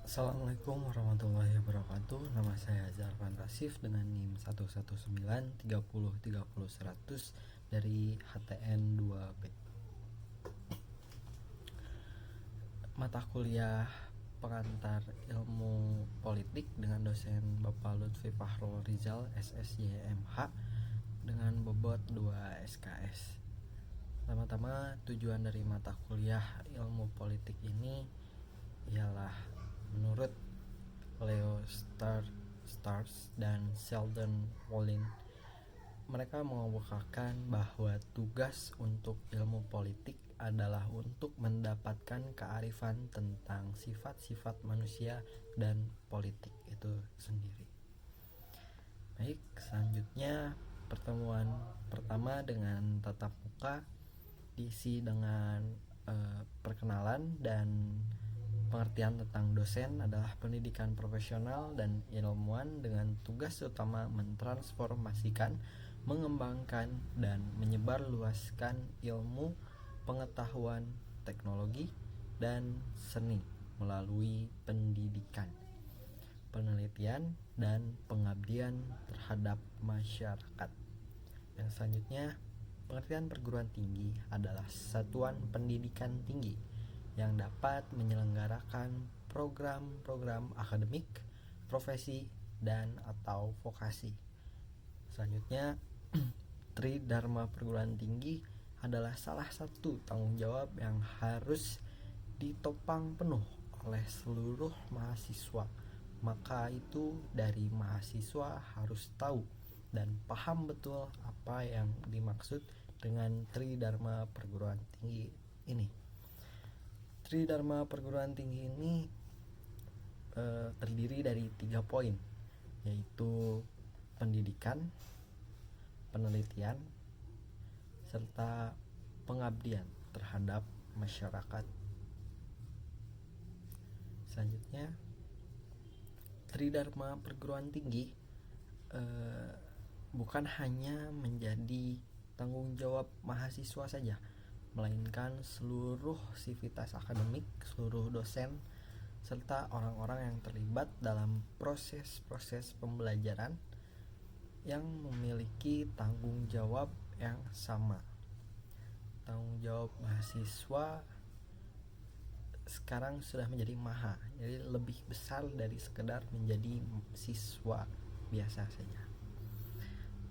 Assalamualaikum warahmatullahi wabarakatuh. Nama saya Zarfan Rasif dengan NIM 11930300100 dari HTN 2B. Mata kuliah pengantar ilmu politik dengan dosen Bapak Lutfi Fahrul Rizal SSYMH dengan bobot 2 SKS. Pertama-tama, tujuan dari mata kuliah ilmu politik ini ialah menurut Leo Stars dan Sheldon Wolin, mereka mengemukakan bahwa tugas untuk ilmu politik adalah untuk mendapatkan kearifan tentang sifat-sifat manusia dan politik itu sendiri. Baik, selanjutnya pertemuan pertama dengan tatap muka diisi dengan perkenalan dan pengertian tentang dosen adalah pendidikan profesional dan ilmuwan dengan tugas utama mentransformasikan, mengembangkan, dan menyebarluaskan ilmu, pengetahuan, teknologi, dan seni melalui pendidikan, penelitian, dan pengabdian terhadap masyarakat. Yang selanjutnya, pengertian perguruan tinggi adalah satuan pendidikan tinggi yang dapat menyelenggarakan program-program akademik, profesi, dan atau vokasi. Selanjutnya, Tridharma perguruan tinggi adalah salah satu tanggung jawab yang harus ditopang penuh oleh seluruh mahasiswa. Maka itu dari mahasiswa harus tahu dan paham betul apa yang dimaksud dengan Tridharma perguruan tinggi ini. Tridharma perguruan tinggi ini terdiri dari 3 poin, yaitu pendidikan, penelitian, serta pengabdian terhadap masyarakat. Selanjutnya, Tridharma perguruan tinggi bukan hanya menjadi tanggung jawab mahasiswa saja, melainkan seluruh sivitas akademik, seluruh dosen, serta orang-orang yang terlibat dalam proses-proses pembelajaran yang memiliki tanggung jawab yang sama. Tanggung jawab mahasiswa sekarang sudah menjadi maha, jadi lebih besar dari sekedar menjadi siswa biasa saja.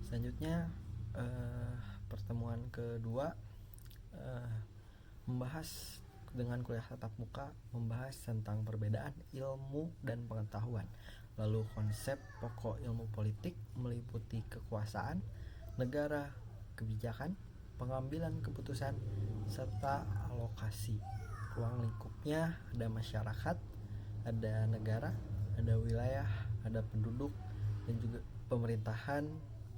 Selanjutnya, pertemuan kedua membahas dengan kuliah tatap muka, membahas tentang perbedaan ilmu dan pengetahuan. Lalu konsep pokok ilmu politik meliputi kekuasaan, negara, kebijakan, pengambilan keputusan, serta alokasi. Ruang lingkupnya ada masyarakat, ada negara, ada wilayah, ada penduduk, dan juga pemerintahan,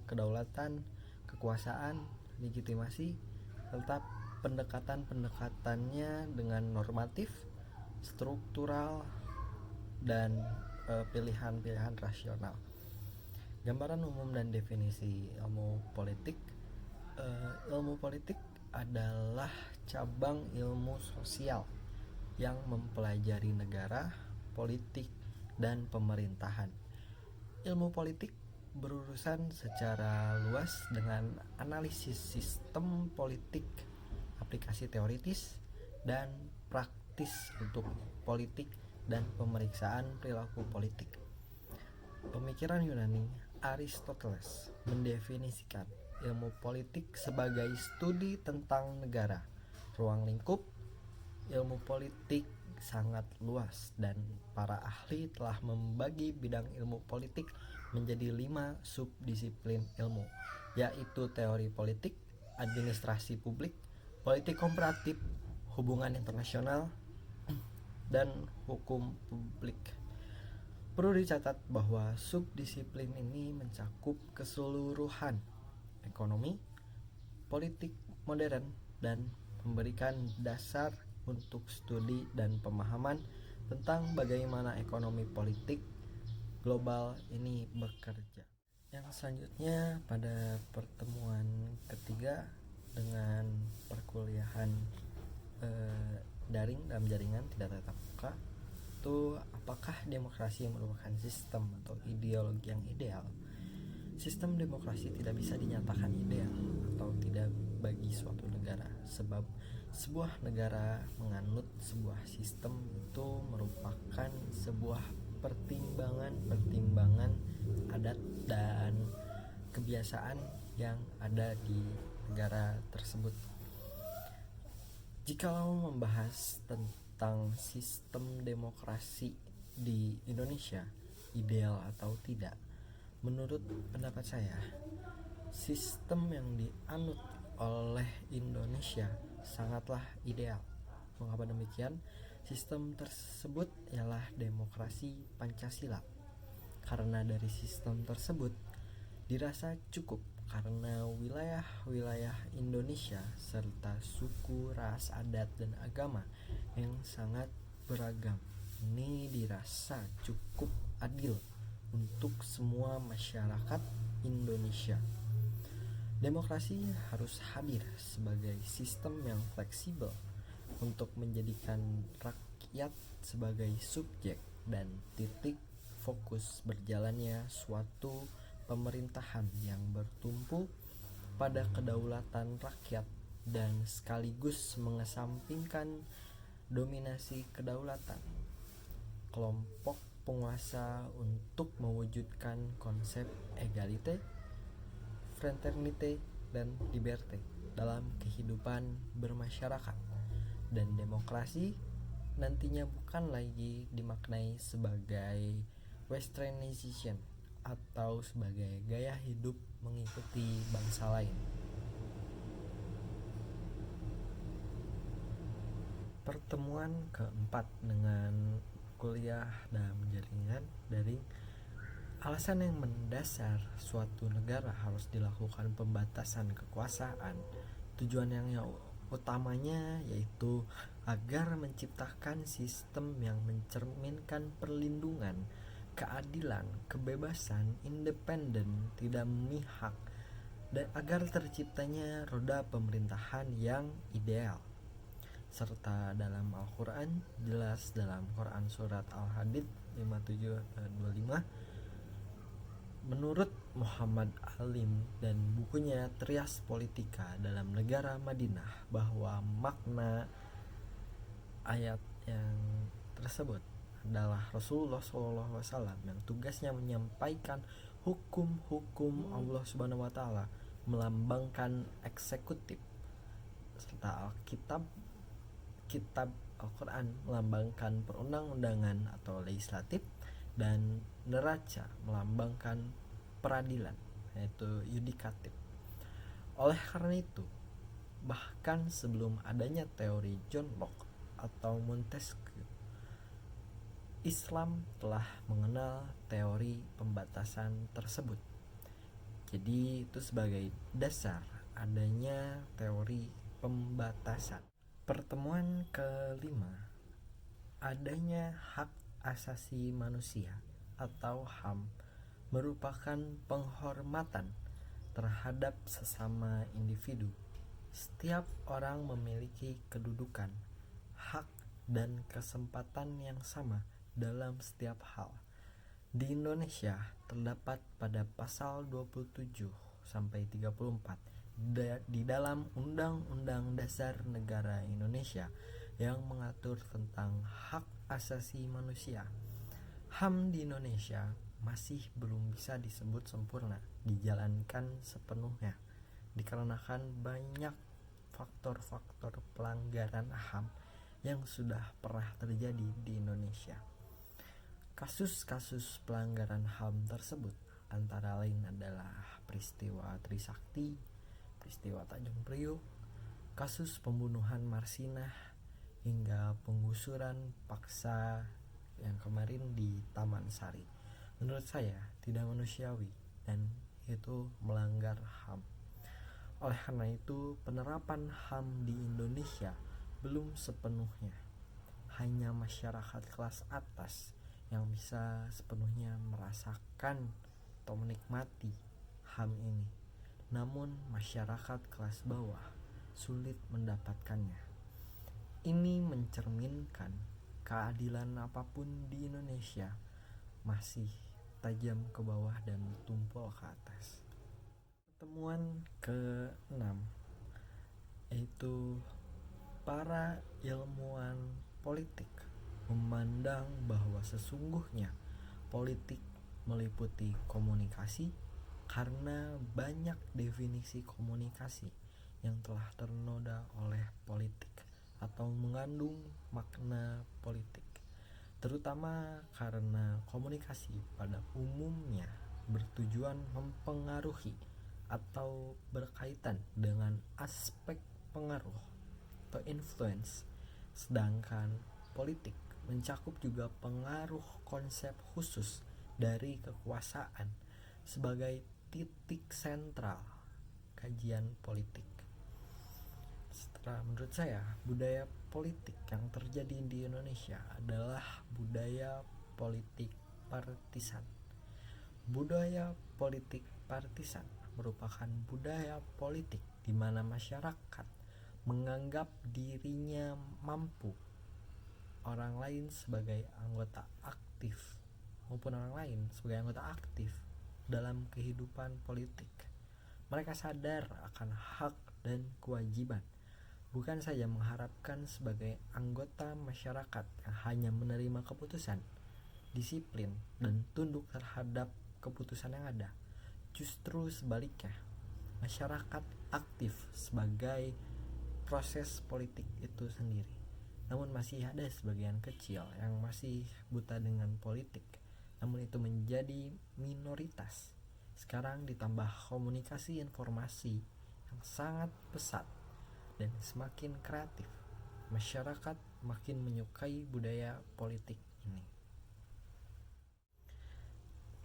kedaulatan, kekuasaan, legitimasi, serta pendekatan-pendekatannya dengan normatif, struktural, dan pilihan-pilihan rasional. Gambaran umum dan definisi ilmu politik. Ilmu politik adalah cabang ilmu sosial yang mempelajari negara, politik, dan pemerintahan. Ilmu politik berurusan secara luas dengan analisis sistem politik, aplikasi teoritis dan praktis untuk politik, dan pemeriksaan perilaku politik. Pemikiran Yunani Aristoteles mendefinisikan ilmu politik sebagai studi tentang negara, ruang lingkup. Ilmu politik sangat luas dan para ahli telah membagi bidang ilmu politik menjadi 5 subdisiplin ilmu, yaitu teori politik, administrasi publik, politik komparatif, hubungan internasional, dan hukum publik. Perlu dicatat bahwa subdisiplin ini mencakup keseluruhan ekonomi, politik modern, dan memberikan dasar untuk studi dan pemahaman tentang bagaimana ekonomi politik global ini bekerja. Yang selanjutnya, pada pertemuan ketiga dengan perkuliahan daring dalam jaringan tidak tatap muka, itu, apakah demokrasi merupakan sistem atau ideologi yang ideal? Sistem demokrasi tidak bisa dinyatakan ideal atau tidak bagi suatu negara, sebab sebuah negara menganut sebuah sistem itu merupakan sebuah pertimbangan adat dan kebiasaan yang ada di negara tersebut. Jikalau membahas tentang sistem demokrasi di Indonesia, ideal atau tidak, menurut pendapat saya, sistem yang dianut oleh Indonesia sangatlah ideal. Mengapa demikian? Sistem tersebut ialah demokrasi Pancasila. Karena dari sistem tersebut dirasa cukup karena wilayah-wilayah Indonesia serta suku, ras, adat, dan agama yang sangat beragam ini dirasa cukup adil untuk semua masyarakat Indonesia. Demokrasi harus hadir sebagai sistem yang fleksibel untuk menjadikan rakyat sebagai subjek dan titik fokus berjalannya suatu pemerintahan yang bertumpu pada kedaulatan rakyat dan sekaligus mengesampingkan dominasi kedaulatan kelompok penguasa untuk mewujudkan konsep egalite, fraternite, dan liberté dalam kehidupan bermasyarakat. Dan demokrasi nantinya bukan lagi dimaknai sebagai westernization atau sebagai gaya hidup mengikuti bangsa lain. Pertemuan keempat dengan kuliah dalam jaringan daring. Alasan yang mendasar suatu negara harus dilakukan pembatasan kekuasaan. Tujuan yang utamanya yaitu agar menciptakan sistem yang mencerminkan perlindungan, keadilan, kebebasan, independen, tidak memihak, dan agar terciptanya roda pemerintahan yang ideal. Serta dalam Al-Quran, jelas dalam Quran surat Al-Hadid 57-25, menurut Muhammad Alim dan bukunya Trias Politika dalam Negara Madinah, bahwa makna ayat yang tersebut adalah Rasulullah SAW yang tugasnya menyampaikan hukum-hukum Allah Subhanahu Wa Taala, melambangkan eksekutif, serta kitab Al-Quran melambangkan perundang-undangan atau legislatif, dan neraca melambangkan peradilan, yaitu yudikatif. Oleh karena itu, bahkan sebelum adanya teori John Locke atau Montesquieu, Islam telah mengenal teori pembatasan tersebut. Jadi itu sebagai dasar adanya teori pembatasan. Pertemuan kelima, adanya hak asasi manusia atau HAM merupakan penghormatan terhadap sesama individu. Setiap orang memiliki kedudukan, hak, dan kesempatan yang sama dalam setiap hal. Di Indonesia terdapat pada pasal 27-34 di dalam Undang-Undang Dasar Negara Indonesia yang mengatur tentang hak asasi manusia. HAM di Indonesia masih belum bisa disebut sempurna dijalankan sepenuhnya dikarenakan banyak faktor-faktor pelanggaran HAM yang sudah pernah terjadi di Indonesia. Kasus-kasus pelanggaran HAM tersebut antara lain adalah peristiwa Trisakti, peristiwa Tanjung Priok, kasus pembunuhan Marsinah, hingga penggusuran paksa yang kemarin di Taman Sari. Menurut saya tidak manusiawi dan itu melanggar HAM. Oleh karena itu, penerapan HAM di Indonesia belum sepenuhnya. Hanya masyarakat kelas atas yang bisa sepenuhnya merasakan atau menikmati HAM ini. Namun masyarakat kelas bawah sulit mendapatkannya. Ini mencerminkan keadilan apapun di Indonesia masih tajam ke bawah dan tumpul ke atas. Pertemuan ke-6 yaitu para ilmuwan politik memandang bahwa sesungguhnya politik meliputi komunikasi karena banyak definisi komunikasi yang telah ternoda oleh politik atau mengandung makna politik, terutama karena komunikasi pada umumnya bertujuan mempengaruhi atau berkaitan dengan aspek pengaruh atau influence, sedangkan politik mencakup juga pengaruh konsep khusus dari kekuasaan sebagai titik sentral kajian politik. Setelah menurut saya, budaya politik yang terjadi di Indonesia adalah budaya politik partisan. Budaya politik partisan merupakan budaya politik di mana masyarakat menganggap dirinya mampu orang lain sebagai anggota aktif maupun orang lain sebagai anggota aktif dalam kehidupan politik. Mereka sadar akan hak dan kewajiban, bukan saja mengharapkan sebagai anggota masyarakat yang hanya menerima keputusan, disiplin, dan tunduk terhadap keputusan yang ada. Justru sebaliknya, masyarakat aktif sebagai proses politik itu sendiri. Namun masih ada sebagian kecil yang masih buta dengan politik, namun itu menjadi minoritas. Sekarang ditambah komunikasi informasi yang sangat pesat dan semakin kreatif, masyarakat makin menyukai budaya politik ini.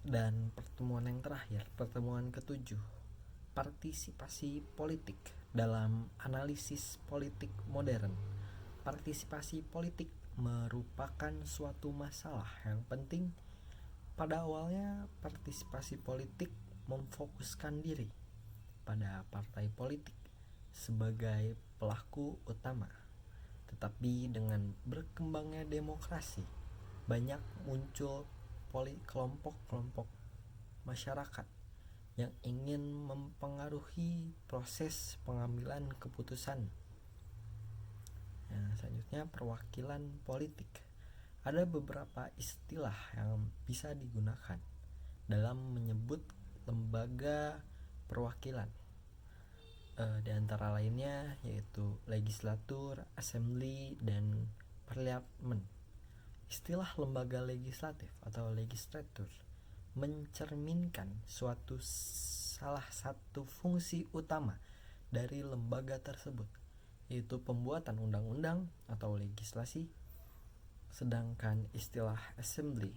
Dan pertemuan yang terakhir, pertemuan ke-7, partisipasi politik dalam analisis politik modern. Partisipasi politik merupakan suatu masalah yang penting. Pada awalnya, partisipasi politik memfokuskan diri pada partai politik sebagai pelaku utama. Tetapi dengan berkembangnya demokrasi, banyak muncul kelompok-kelompok masyarakat yang ingin mempengaruhi proses pengambilan keputusan. Selanjutnya, perwakilan politik. Ada beberapa istilah yang bisa digunakan dalam menyebut lembaga perwakilan. Di antara lainnya yaitu legislatur, assembly, dan parlemen. Istilah lembaga legislatif atau legislatur mencerminkan salah satu fungsi utama dari lembaga tersebut, yaitu pembuatan undang-undang atau legislasi. Sedangkan istilah assembly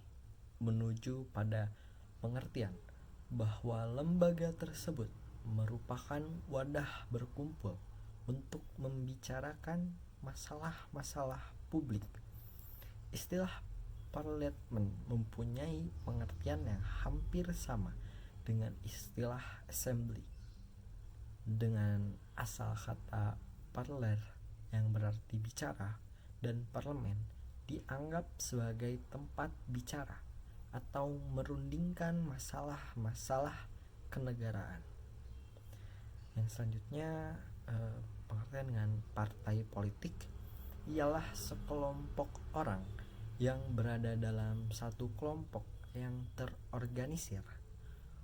menuju pada pengertian bahwa lembaga tersebut merupakan wadah berkumpul untuk membicarakan masalah-masalah publik. Istilah parlemen mempunyai pengertian yang hampir sama dengan istilah assembly, dengan asal kata parler yang berarti bicara dan parlemen dianggap sebagai tempat bicara atau merundingkan masalah-masalah kenegaraan. Yang selanjutnya, pengertian dengan partai politik ialah sekelompok orang yang berada dalam satu kelompok yang terorganisir.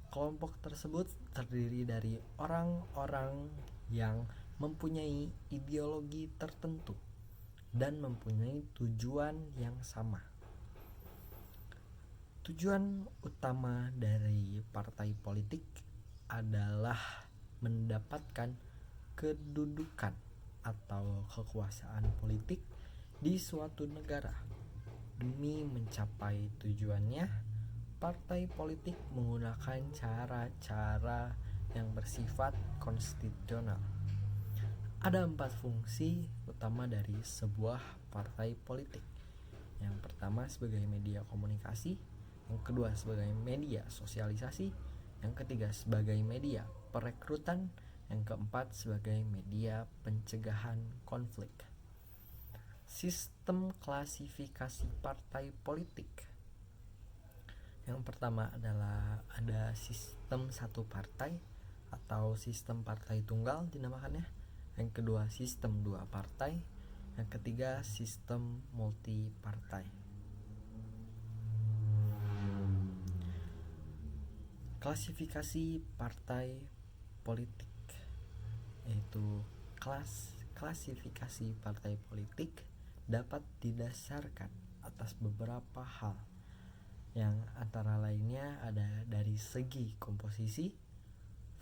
Kelompok tersebut terdiri dari orang-orang yang mempunyai ideologi tertentu dan mempunyai tujuan yang sama. Tujuan utama dari partai politik adalah mendapatkan kedudukan atau kekuasaan politik di suatu negara. Demi mencapai tujuannya, partai politik menggunakan cara-cara yang bersifat konstitusional. Ada 4 fungsi utama dari sebuah partai politik. Yang pertama sebagai media komunikasi, yang kedua sebagai media sosialisasi, yang ketiga sebagai media perekrutan, yang keempat sebagai media pencegahan konflik. Sistem klasifikasi partai politik. Yang pertama adalah ada sistem satu partai atau sistem partai tunggal dinamakannya. Yang kedua sistem dua partai. Yang ketiga sistem multi partai. Klasifikasi partai politik, yaitu klasifikasi partai politik dapat didasarkan atas beberapa hal, yang antara lainnya ada dari segi komposisi,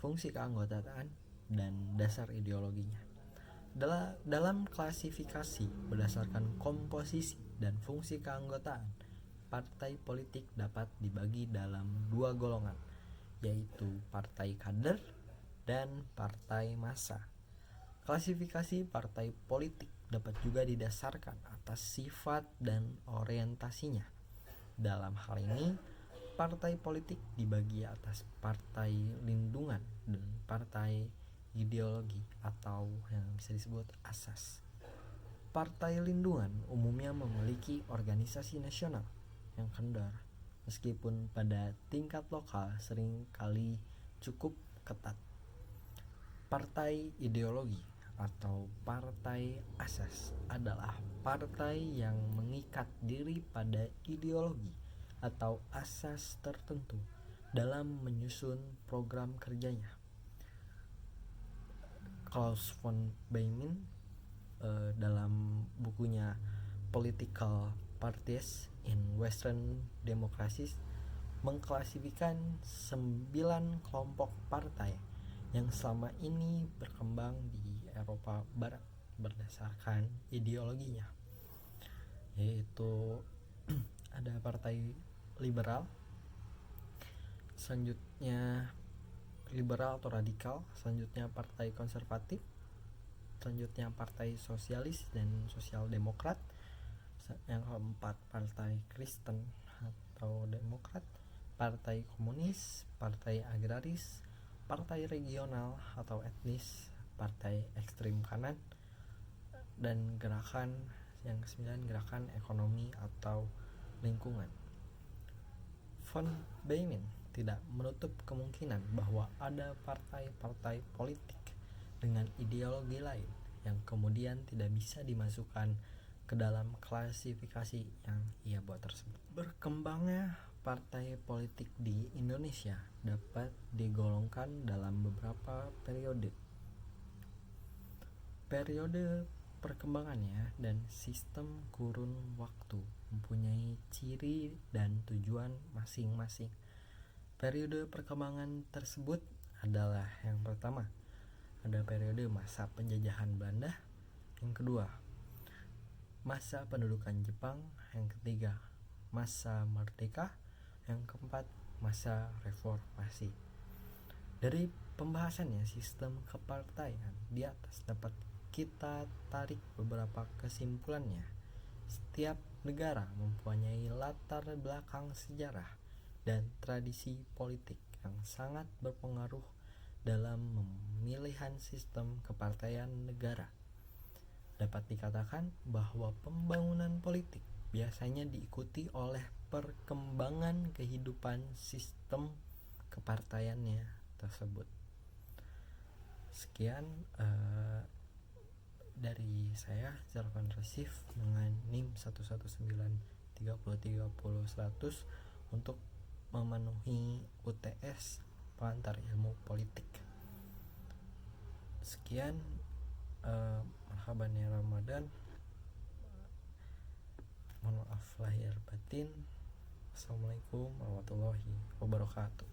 fungsi keanggotaan, dan dasar ideologinya. Dalam klasifikasi berdasarkan komposisi dan fungsi keanggotaan, partai politik dapat dibagi dalam dua golongan, yaitu partai kader dan partai massa. Klasifikasi partai politik dapat juga didasarkan atas sifat dan orientasinya. Dalam hal ini, partai politik dibagi atas partai lindungan dan partai ideologi atau yang bisa disebut asas. Partai lindungan umumnya memiliki organisasi nasional yang kendor, meskipun pada tingkat lokal seringkali cukup ketat. Partai ideologi atau partai asas adalah partai yang mengikat diri pada ideologi atau asas tertentu dalam menyusun program kerjanya. Klaus von Beymin dalam bukunya Political Parties in Western Democracies mengklasifikasikan 9 kelompok partai yang selama ini berkembang di Eropa Barat berdasarkan ideologinya, yaitu ada partai liberal, selanjutnya liberal atau radikal, selanjutnya partai konservatif, selanjutnya partai sosialis dan sosial demokrat, yang keempat partai Kristen atau demokrat, partai komunis, partai agraris, partai regional atau etnis, partai ekstrem kanan, dan gerakan yang ke-9 gerakan ekonomi atau lingkungan. Von Beymin tidak menutup kemungkinan bahwa ada partai-partai politik dengan ideologi lain yang kemudian tidak bisa dimasukkan ke dalam klasifikasi yang ia buat tersebut. Berkembangnya partai politik di Indonesia dapat digolongkan dalam beberapa periode. Periode perkembangannya dan sistem kurun waktu mempunyai ciri dan tujuan masing-masing. Periode perkembangan tersebut adalah yang pertama, ada periode masa penjajahan Belanda, yang kedua, masa pendudukan Jepang, yang ketiga, masa merdeka, yang keempat, masa reformasi. Dari pembahasannya sistem kepartaian di atas dapat kita tarik beberapa kesimpulannya. Setiap negara mempunyai latar belakang sejarah dan tradisi politik yang sangat berpengaruh dalam pemilihan sistem kepartaian negara. Dapat dikatakan bahwa pembangunan politik biasanya diikuti oleh perkembangan kehidupan sistem kepartaiannya tersebut. Sekian dari saya, Zalfan Rasif dengan NIM 1193030 100 untuk memenuhi UTS pengantar ilmu politik. Sekian, marhaban ya Ramadan. Mohon maaf lahir batin. Assalamualaikum warahmatullahi wabarakatuh.